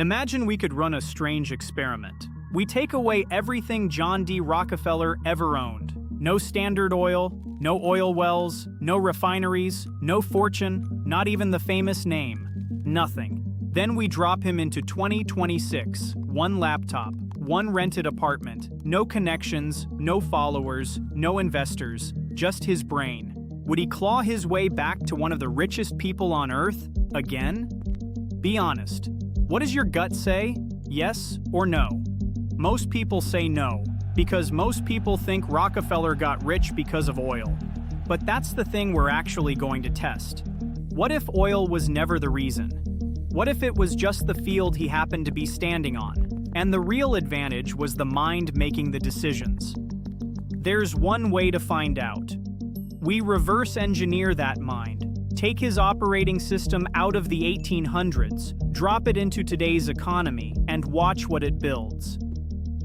Imagine we could run a strange experiment. We take away everything John D. Rockefeller ever owned. No Standard Oil, no oil wells, no refineries, no fortune, not even the famous name. Nothing. Then we drop him into 2026. One laptop, one rented apartment, no connections, no followers, no investors, just his brain. Would he claw his way back to one of the richest people on Earth again? Be honest. What does your gut say? Yes or no? Most people say no, because most people think Rockefeller got rich because of oil. But that's the thing we're actually going to test. What if oil was never the reason? What if it was just the field he happened to be standing on, and the real advantage was the mind making the decisions? There's one way to find out. We reverse engineer that mind, take his operating system out of the 1800s, drop it into today's economy, and watch what it builds.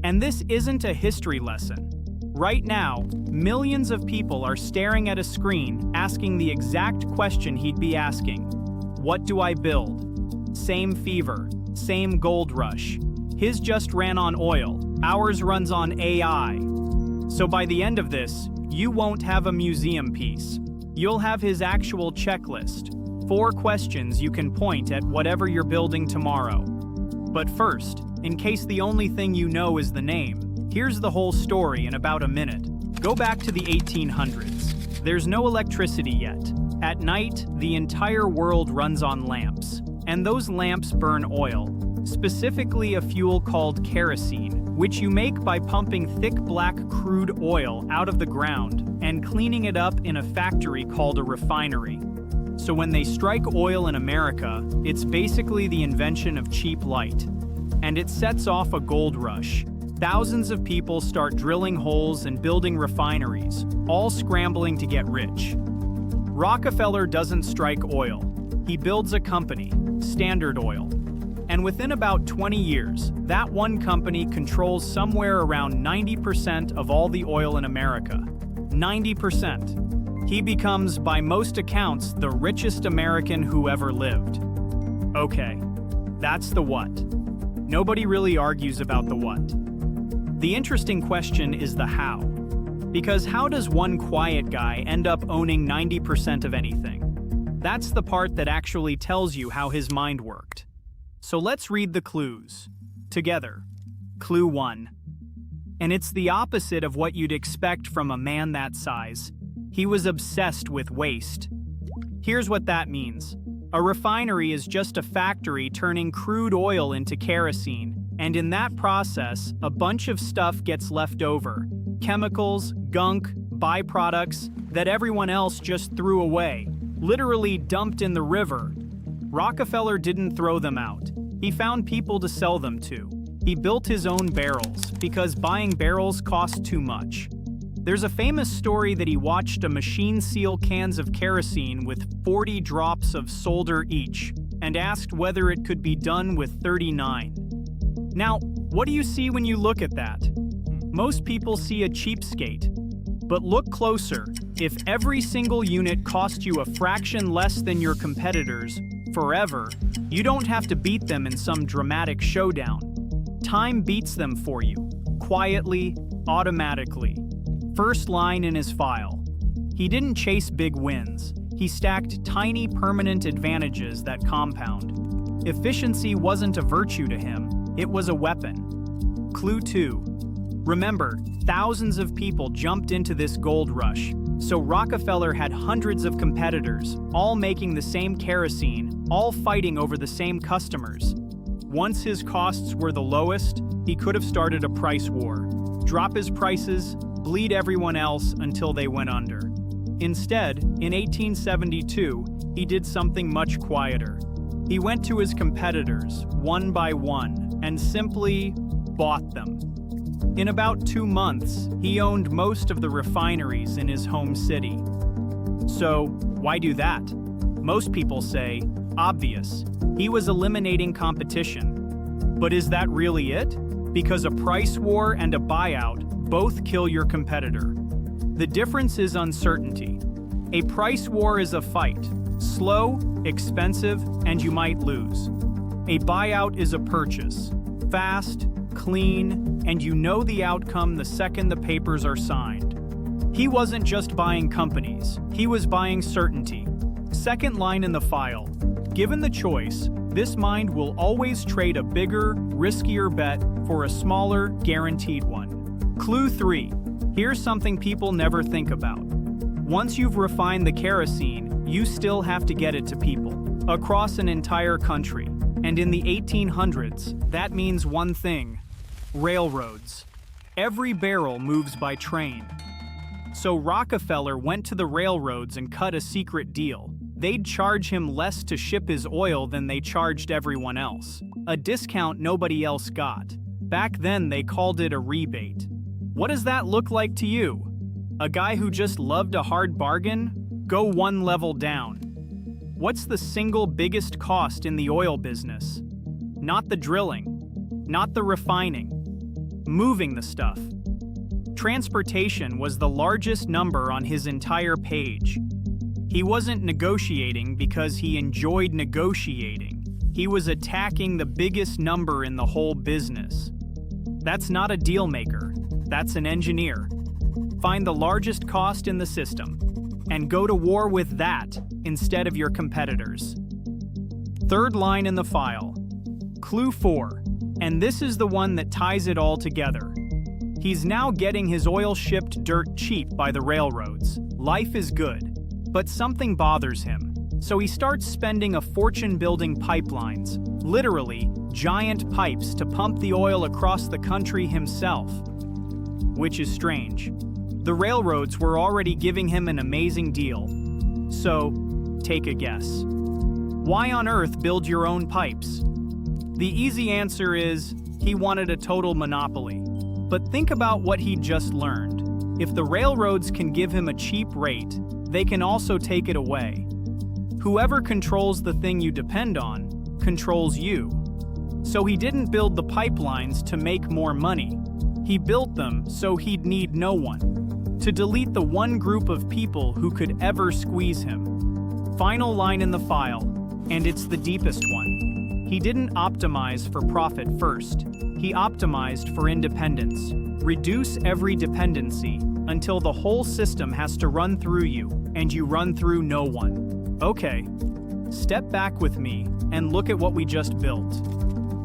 And this isn't a history lesson. Right now, millions of people are staring at a screen asking the exact question he'd be asking. What do I build? Same fever, same gold rush. His just ran on oil, ours runs on AI. So by the end of this, you won't have a museum piece. You'll have his actual checklist. 4 questions you can point at whatever you're building tomorrow. But first, in case the only thing you know is the name, here's the whole story in about a minute. Go back to the 1800s. There's no electricity yet. At night, the entire world runs on lamps. And those lamps burn oil, specifically a fuel called kerosene, which you make by pumping thick black crude oil out of the ground and cleaning it up in a factory called a refinery. So when they strike oil in America, it's basically the invention of cheap light. And it sets off a gold rush. Thousands of people start drilling holes and building refineries, all scrambling to get rich. Rockefeller doesn't strike oil. He builds a company, Standard Oil. And within about 20 years, that one company controls somewhere around 90% of all the oil in America. 90%. He becomes, by most accounts, the richest American who ever lived. Okay, that's the what. Nobody really argues about the what. The interesting question is the how. Because how does one quiet guy end up owning 90% of anything? That's the part that actually tells you how his mind worked. So let's read the clues. Together. Clue 1. And it's the opposite of what you'd expect from a man that size. He was obsessed with waste. Here's what that means. A refinery is just a factory turning crude oil into kerosene, and in that process, a bunch of stuff gets left over. Chemicals, gunk, byproducts that everyone else just threw away, literally dumped in the river. Rockefeller didn't throw them out. He found people to sell them to. He built his own barrels because buying barrels cost too much. There's a famous story that he watched a machine seal cans of kerosene with 40 drops of solder each and asked whether it could be done with 39. Now, what do you see when you look at that? Most people see a cheapskate. But look closer. If every single unit cost you a fraction less than your competitors forever, you don't have to beat them in some dramatic showdown. Time beats them for you, quietly, automatically. First line in his file. He didn't chase big wins. He stacked tiny permanent advantages that compound. Efficiency wasn't a virtue to him, it was a weapon. Clue 2. Remember, thousands of people jumped into this gold rush, so Rockefeller had hundreds of competitors, all making the same kerosene, all fighting over the same customers. Once his costs were the lowest, he could have started a price war. Drop his prices, bleed everyone else until they went under. Instead, in 1872, he did something much quieter. He went to his competitors, one by one, and simply bought them. In about 2 months, he owned most of the refineries in his home city. So, why do that? Most people say, obvious. He was eliminating competition. But is that really it? Because a price war and a buyout both kill your competitor. The difference is uncertainty. A price war is a fight. Slow, expensive, and you might lose. A buyout is a purchase. Fast, clean, and you know the outcome the second the papers are signed. He wasn't just buying companies, he was buying certainty. Second line in the file. Given the choice, this mind will always trade a bigger, riskier bet for a smaller, guaranteed one. Clue 3. Here's something people never think about. Once you've refined the kerosene, you still have to get it to people, across an entire country. And in the 1800s, that means one thing: railroads. Every barrel moves by train. So Rockefeller went to the railroads and cut a secret deal. They'd charge him less to ship his oil than they charged everyone else. A discount nobody else got. Back then, they called it a rebate. What does that look like to you? A guy who just loved a hard bargain? Go one level down. What's the single biggest cost in the oil business? Not the drilling, not the refining, moving the stuff. Transportation was the largest number on his entire page. He wasn't negotiating because he enjoyed negotiating. He was attacking the biggest number in the whole business. That's not a deal maker, that's an engineer. Find the largest cost in the system and go to war with that instead of your competitors. Third line in the file. Clue 4, and this is the one that ties it all together. He's now getting his oil shipped dirt cheap by the railroads. Life is good. But something bothers him, so he starts spending a fortune building pipelines, literally giant pipes to pump the oil across the country himself. Which is strange. The railroads were already giving him an amazing deal. So, take a guess. Why on earth build your own pipes? The easy answer is, he wanted a total monopoly. But think about what he'd just learned. If the railroads can give him a cheap rate, they can also take it away. Whoever controls the thing you depend on, controls you. So he didn't build the pipelines to make more money. He built them so he'd need no one, to delete the one group of people who could ever squeeze him. Final line in the file, and it's the deepest one. He didn't optimize for profit first. He optimized for independence. Reduce every dependency until the whole system has to run through you, and you run through no one. Okay, step back with me and look at what we just built.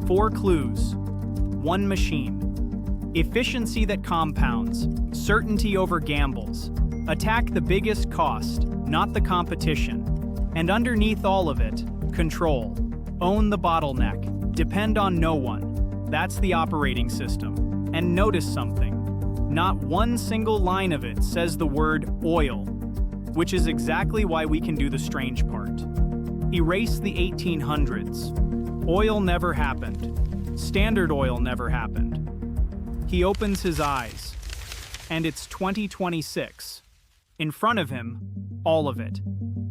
4 clues. 1 machine. Efficiency that compounds. Certainty over gambles. Attack the biggest cost, not the competition. And underneath all of it, control. Own the bottleneck. Depend on no one. That's the operating system. And notice something. Not one single line of it says the word oil, which is exactly why we can do the strange part. Erase the 1800s. Oil never happened. Standard Oil never happened. He opens his eyes, and it's 2026. In front of him, all of it.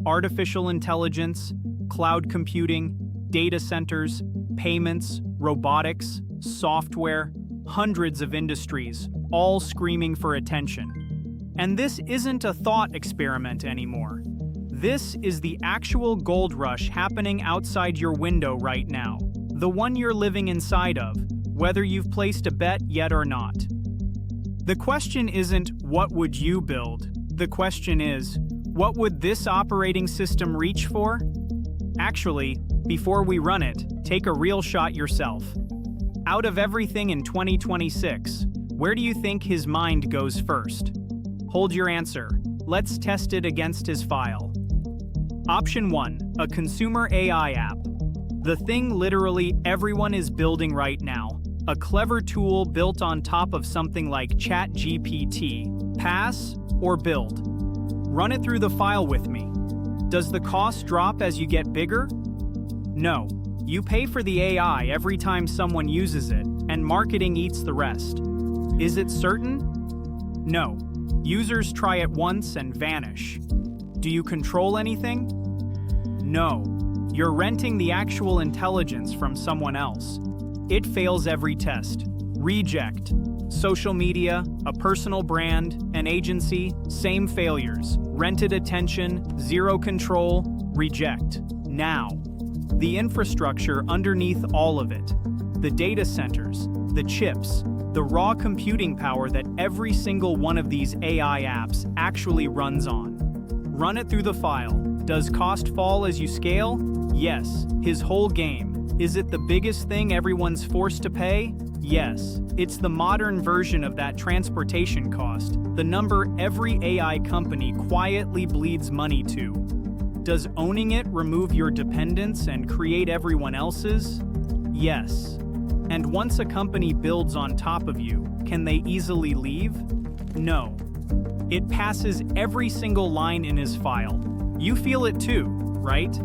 Artificial intelligence, cloud computing, data centers, payments, robotics, software, hundreds of industries, all screaming for attention. And this isn't a thought experiment anymore. This is the actual gold rush happening outside your window right now, the one you're living inside of, whether you've placed a bet yet or not. The question isn't, what would you build? The question is, what would this operating system reach for? Actually, before we run it, take a real shot yourself. Out of everything in 2026, where do you think his mind goes first? Hold your answer. Let's test it against his file. Option 1, a consumer AI app. The thing literally everyone is building right now. A clever tool built on top of something like ChatGPT. Pass or build? Run it through the file with me. Does the cost drop as you get bigger? No. You pay for the AI every time someone uses it, and marketing eats the rest. Is it certain? No. Users try it once and vanish. Do you control anything? No. You're renting the actual intelligence from someone else. It fails every test. Reject. Social media, a personal brand, an agency, same failures. Rented attention, zero control, reject. Now. the infrastructure underneath all of it. The data centers, the chips, the raw computing power that every single one of these AI apps actually runs on. Run it through the file. Does cost fall as you scale? Yes. His whole game. Is it the biggest thing everyone's forced to pay? Yes. It's the modern version of that transportation cost, the number every AI company quietly bleeds money to. Does owning it remove your dependence and create everyone else's? Yes. And once a company builds on top of you, can they easily leave? No. It passes every single line in his file. You feel it too, right?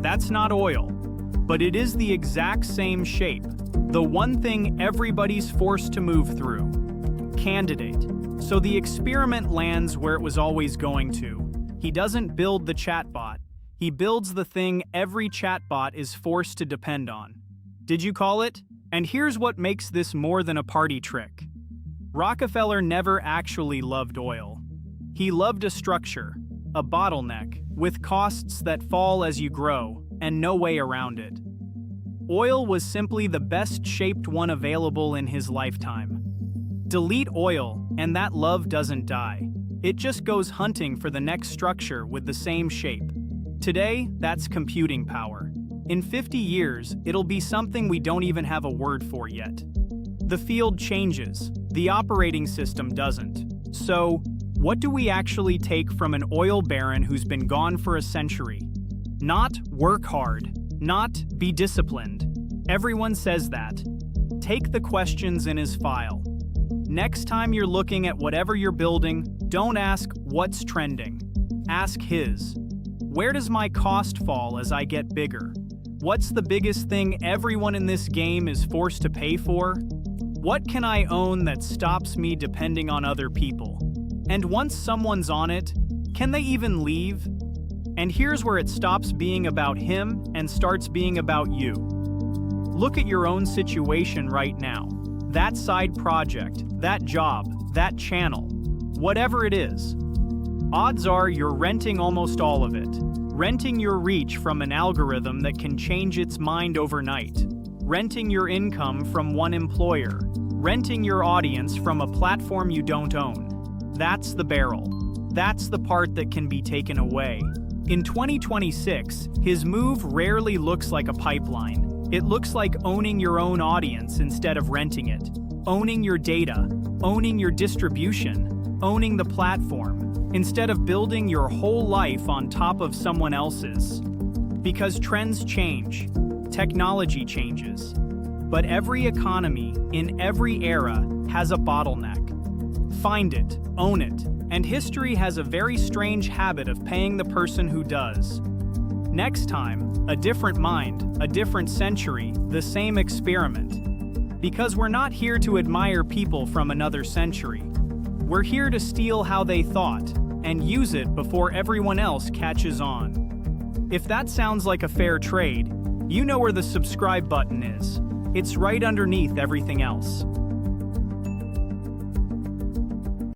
That's not oil, but it is the exact same shape. The one thing everybody's forced to move through. Candidate. So the experiment lands where it was always going to. He doesn't build the chatbot. He builds the thing every chatbot is forced to depend on. Did you call it? And here's what makes this more than a party trick. Rockefeller never actually loved oil. He loved a structure, a bottleneck, with costs that fall as you grow, and no way around it. Oil was simply the best-shaped one available in his lifetime. Delete oil, and that love doesn't die. It just goes hunting for the next structure with the same shape. Today, that's computing power. In 50 years, it'll be something we don't even have a word for yet. The field changes, the operating system doesn't. So, what do we actually take from an oil baron who's been gone for a century? Not work hard, not be disciplined. Everyone says that. Take the questions in his file. Next time you're looking at whatever you're building, don't ask what's trending. Ask his. Where does my cost fall as I get bigger? What's the biggest thing everyone in this game is forced to pay for? What can I own that stops me depending on other people? And once someone's on it, can they even leave? And here's where it stops being about him and starts being about you. Look at your own situation right now. That side project, that job, that channel, whatever it is. Odds are you're renting almost all of it. Renting your reach from an algorithm that can change its mind overnight. Renting your income from one employer. Renting your audience from a platform you don't own. That's the barrel. That's the part that can be taken away. In 2026, his move rarely looks like a pipeline. It looks like owning your own audience instead of renting it. Owning your data. Owning your distribution. Owning the platform. Instead of building your whole life on top of someone else's. Because trends change, technology changes, but every economy in every era has a bottleneck. Find it, own it, and history has a very strange habit of paying the person who does. Next time, a different mind, a different century, the same experiment. Because we're not here to admire people from another century. We're here to steal how they thought, and use it before everyone else catches on. If that sounds like a fair trade, you know where the subscribe button is. It's right underneath everything else.